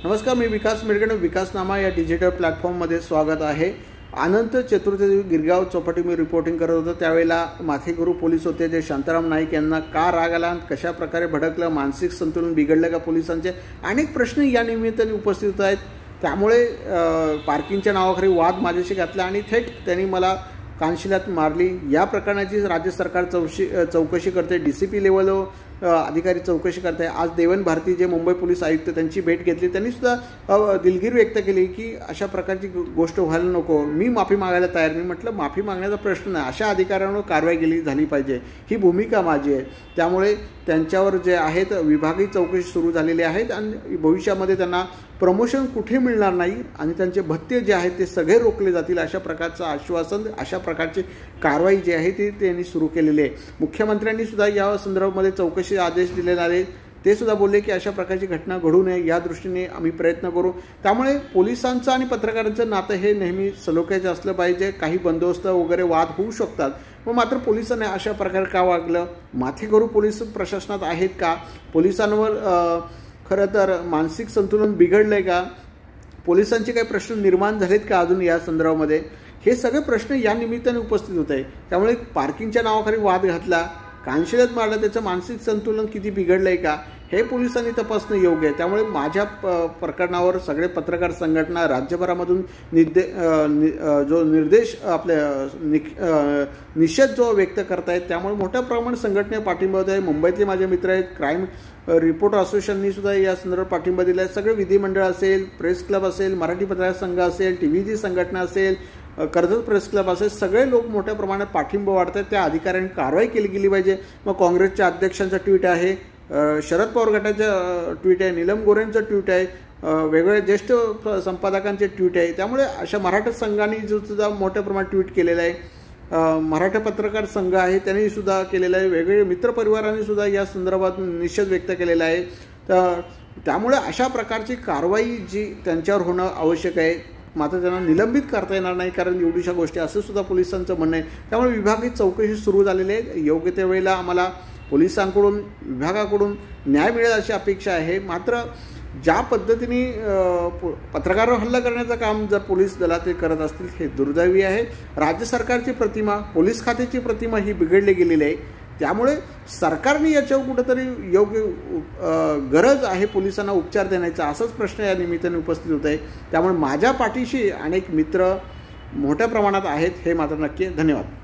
नमस्कार, मी विकास मेडगणे. विकासनामा या डिजिटल प्लॅटफॉर्ममध्ये स्वागत आहे. अनंत चतुर्थी गिरगाव चौपाटी मी रिपोर्टिंग करत होतो. त्यावेळेला माथेगुरू पोलीस होते जे शांताराम नाईक यांना का राग आला, कशा प्रकारे भडकलं, मानसिक संतुलन बिघडलं का पोलिसांचे, अनेक प्रश्न या निमित्ताने उपस्थित आहेत. त्यामुळे पार्किंगच्या नावाखाली वाद माझ्याशी घातला आणि थेट त्यांनी मला कानशिलात मारली. या प्रकरणाची राज्य सरकार चौकशी करते. DCP लेवलवर अधिकारी चौकशी करते. आज देवन भारती जे मुंबई पोलीस आयुक्त त्यांची भेट घेतली. त्यांनी सुद्धा दिलगिरी व्यक्त केली की अशा प्रकारची गोष्ट व्हायला नको. मी माफी मागायला तयार. मी म्हटलं माफी मागण्याचा प्रश्न नाही, अशा अधिकाऱ्यांवर कारवाई झाली पाहिजे, ही भूमिका माझी आहे. त्यामुळे त्यांच्यावर जे आहेत विभागीय चौकशी सुरू झालेली आहेत आणि भविष्यामध्ये त्यांना प्रमोशन कुठे मिळणार नाही आणि त्यांचे भत्ते जे आहेत ते सगळे रोखले जातील, अशा प्रकारचं आश्वासन, अशा प्रकारची कारवाई जी आहे ती त्यांनी सुरू केलेली आहे. मुख्यमंत्र्यांनी सुद्धा या संदर्भामध्ये चौकशी आदेश दिलेले आहेत. ते सुद्धा बोलले की अशा प्रकारची घटना घडू नये या दृष्टीने आम्ही प्रयत्न करू. त्यामुळे पोलिसांचं आणि पत्रकारांचं नातं हे नेहमी सलोख्याचं असलं पाहिजे. काही बंदोबस्त वगैरे वाद होऊ शकतात, मग मात्र पोलिसांनी अशा प्रकारे का वागलं, माथेगुरू पोलीस प्रशासनात आहेत का, पोलिसांवर खरं तर मानसिक संतुलन बिघडलं आहे का, पोलिसांचे काही प्रश्न निर्माण झालेत का अजून या संदर्भामध्ये, हे सगळे प्रश्न या निमित्ताने उपस्थित होत आहे. त्यामुळे पार्किंगच्या नावाखाली वाद घातला, कानशिलात मारला, त्याचं मानसिक संतुलन किती बिघडलं आहे का, हे पोलिसांनी तपासणं योग्य आहे. त्यामुळे माझ्या प्रकरणावर सगळे पत्रकार संघटना राज्यभरामधून जो निर्देश निषेध जो व्यक्त करतायत, त्यामुळे मोठ्या प्रमाणात संघटने पाठिंबा होत आहे. मुंबईतले माझे मित्र आहेत, क्राईम रिपोर्टर असोसिएशननी सुद्धा या संदर्भात पाठिंबा दिला आहे. सगळे विधिमंडळ असेल, प्रेस क्लब असेल, मराठी पत्रकार संघ असेल, TVG संघटना असेल, कर्जत प्रेस क्लब असेल, सगळे लोक मोठ्या प्रमाणात पाठिंबा वाढत आहेत. त्या अधिकाऱ्यांनी कारवाई केली गेली पाहिजे. मग काँग्रेसच्या अध्यक्षांचं ट्विट आहे, शरद पवार गटाचं ट्विट आहे, नीलम गोऱ्हेंचं ट्विट आहे, वेगवेगळ्या ज्येष्ठ संपादकांचे ट्विट आहे. त्यामुळे अशा मराठा संघाने जो सुद्धा मोठ्या प्रमाणात ट्विट केलेलं आहे, मराठा पत्रकार संघ आहे त्यांनी सुद्धा केलेलं आहे, वेगवेगळे मित्रपरिवारांनी सुद्धा या संदर्भात निषेध व्यक्त केलेला आहे. तर त्यामुळे अशा प्रकारची कारवाई जी त्यांच्यावर होणं आवश्यक आहे, मात्र त्यांना निलंबित करता येणार नाही, कारण एवढ्याशा गोष्टी असं सुद्धा पोलिसांचं म्हणणं आहे. त्यामुळे विभागीय चौकशी सुरू झालेली आहे. योग्य त्या वेळेला आम्हाला पोलिसांकडून, विभागाकडून न्याय मिळेल अशी अपेक्षा आहे. मात्र ज्या पद्धतीने पत्रकारावर हल्ला करण्याचं काम जर पोलीस दलात करत असतील, हे दुर्दैवी आहे. राज्य सरकारची प्रतिमा, पोलीस खात्याची प्रतिमा ही बिघडली गेलेली आहे. त्यामुळे सरकारने याच्यावर कुठंतरी योग्य गरज आहे पोलिसांना उपचार देण्याचा, असाच प्रश्न या निमित्ताने उपस्थित होत आहे. त्यामुळे माझ्या पाठीशी अनेक मित्र मोठ्या प्रमाणात आहेत, हे मात्र नक्की. धन्यवाद.